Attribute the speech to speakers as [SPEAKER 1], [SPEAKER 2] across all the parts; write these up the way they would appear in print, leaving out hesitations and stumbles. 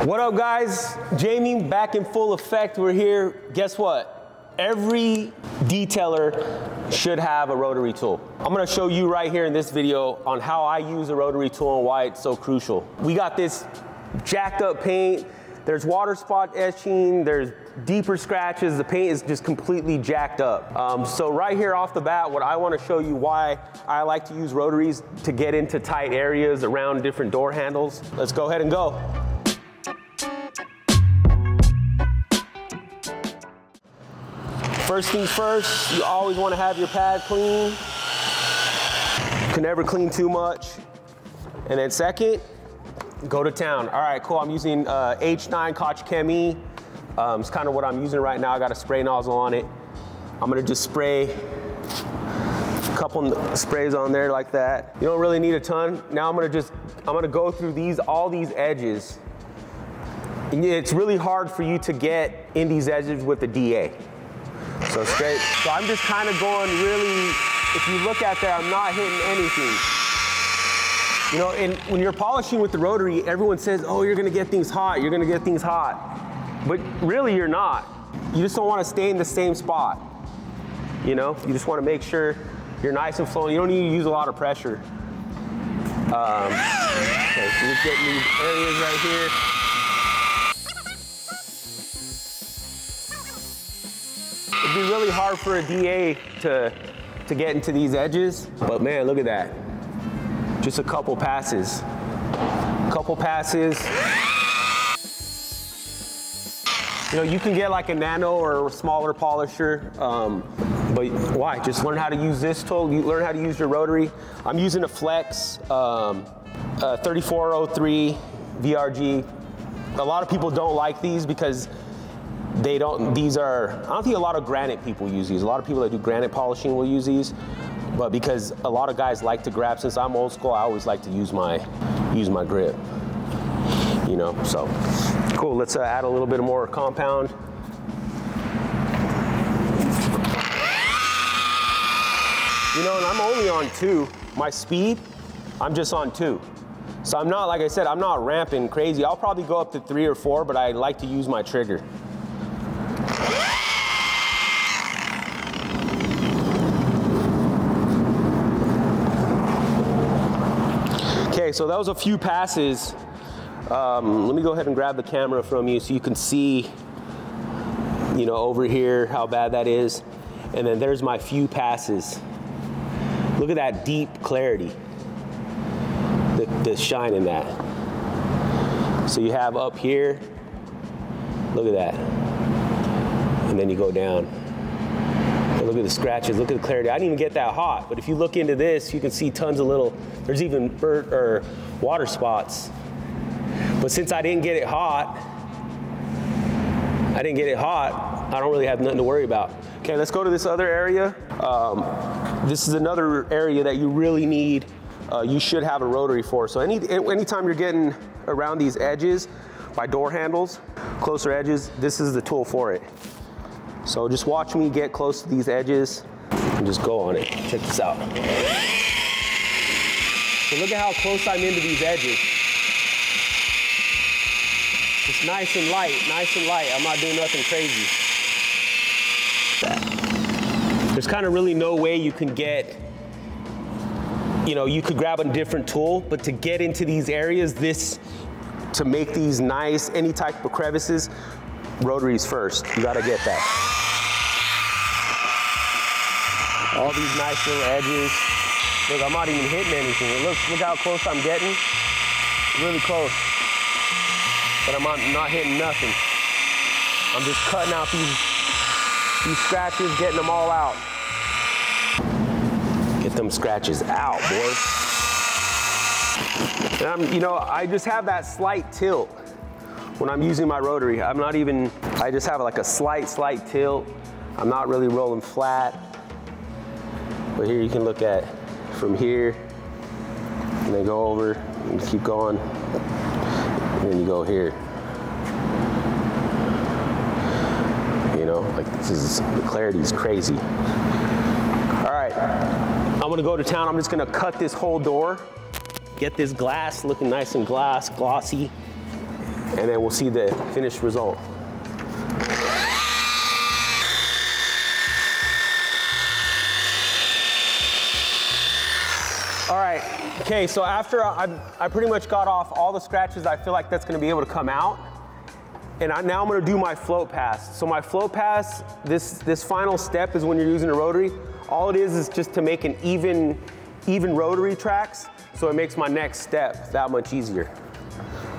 [SPEAKER 1] What up, guys? Jamie back in full effect. We're here. Guess what? Every detailer should have a rotary tool. I'm gonna show you right here in this video on how I use a rotary tool and why it's so crucial. We got this jacked up paint. There's water spot etching, there's deeper scratches. The paint is just completely jacked up. So right here off the bat, what I wanna show you why I like to use rotaries to get into tight areas around different door handles. Let's go ahead and go. First things first, you always want to have your pad clean. You can never clean too much. And then second, go to town. All right, cool, I'm using H9 Koch Chemie. It's kind of what I'm using right now. I got a spray nozzle on it. I'm gonna just spray a couple sprays on there like that. You don't really need a ton. Now I'm gonna go through all these edges. And it's really hard for you to get in these edges with the DA. So straight, so I'm just kind of going really, if you look at there, I'm not hitting anything. You know, and when you're polishing with the rotary, everyone says, oh, you're gonna get things hot, you're gonna get things hot. But really you're not. You just don't wanna stay in the same spot. You know, you just wanna make sure you're nice and flowing. You don't need to use a lot of pressure. Okay, so just getting these areas right here. It'd be really hard for a DA to get into these edges, but man, look at that. Just a couple passes. You know, you can get like a nano or a smaller polisher, but why? Just learn how to use this tool, you learn how to use your rotary. I'm using a Flex 3403 VRG. A lot of people don't like these because I don't think a lot of granite people use these. A lot of people that do granite polishing will use these, but because a lot of guys like to grab, since I'm old school, I always like to use my grip, you know, so. Cool, let's add a little bit more compound. You know, and I'm only on 2. My speed, I'm just on 2. So I'm not, like I said, I'm not ramping crazy. I'll probably go up to 3 or 4, but I like to use my trigger. Okay, so that was a few passes. Let me go ahead and grab the camera from you so you can see, you know, over here how bad that is. And then there's my few passes. Look at that deep clarity, the shine in that. So you have up here, look at that. And then you go down. And look at the scratches, look at the clarity. I didn't even get that hot, but if you look into this, you can see tons of there's even burnt or water spots. But since I didn't get it hot, I don't really have nothing to worry about. Okay, let's go to this other area. This is another area that you really need, you should have a rotary for. So anytime you're getting around these edges by door handles, closer edges, this is the tool for it. So just watch me get close to these edges and just go on it. Check this out. So look at how close I'm into these edges. It's nice and light, I'm not doing nothing crazy. There's kind of really no way you can get, you know, you could grab a different tool, but to get into these areas, to make these nice, any type of crevices, rotaries first. You gotta get that. All these nice little edges. Look, I'm not even hitting anything. Look how close I'm getting. Really close. But I'm not hitting nothing. I'm just cutting out these scratches, getting them all out. Get them scratches out, boy. And you know, I just have that slight tilt when I'm using my rotary. I just have like a slight tilt. I'm not really rolling flat. But here you can look at from here, and then go over, and keep going. And then you go here. You know, like the clarity is crazy. All right, I'm gonna go to town. I'm just gonna cut this whole door, get this glass looking nice and glossy. and then we'll see the finished result. All right, okay, so after I pretty much got off all the scratches, I feel like that's gonna be able to come out. And now I'm gonna do my float pass. So my float pass, this final step is when you're using a rotary. All it is just to make an even rotary tracks, so it makes my next step that much easier.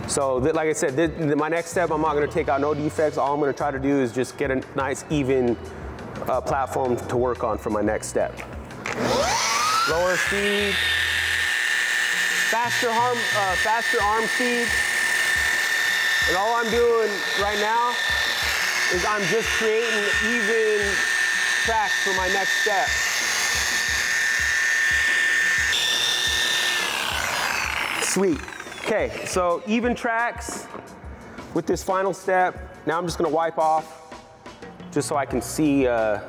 [SPEAKER 1] So like I said, my next step, I'm not gonna take out no defects. All I'm gonna try to do is just get a nice even platform to work on for my next step. Lower speed, faster arm speed. And all I'm doing right now is I'm just creating even tracks for my next step. Sweet. Okay, so even tracks with this final step. Now I'm just gonna wipe off just so I can see how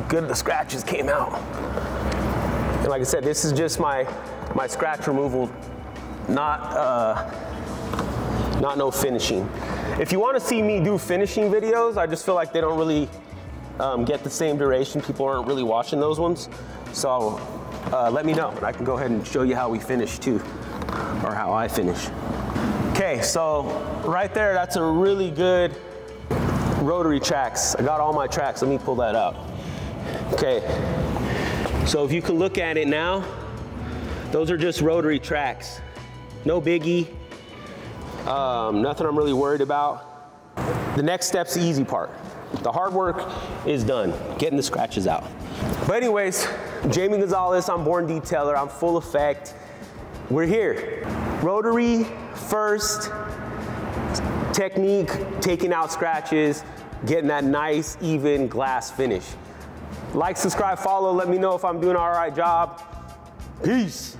[SPEAKER 1] good the scratches came out. And like I said, this is just my scratch removal, not no finishing. If you want to see me do finishing videos, I just feel like they don't really get the same duration. People aren't really watching those ones. So let me know and I can go ahead and show you how we finish too, or how I finish. Okay, so right there, that's a really good rotary tracks. I got all my tracks. Let me pull that out. Okay, so if you can look at it now, those are just rotary tracks. No biggie. Nothing I'm really worried about. The next step's the easy part. The hard work is done, getting the scratches out. But anyways, Jamie Gonzalez, I'm Born Detailer, I'm full effect. We're here. Rotary first, technique, taking out scratches, getting that nice, even glass finish. Like, subscribe, follow, let me know if I'm doing an all right job. Peace.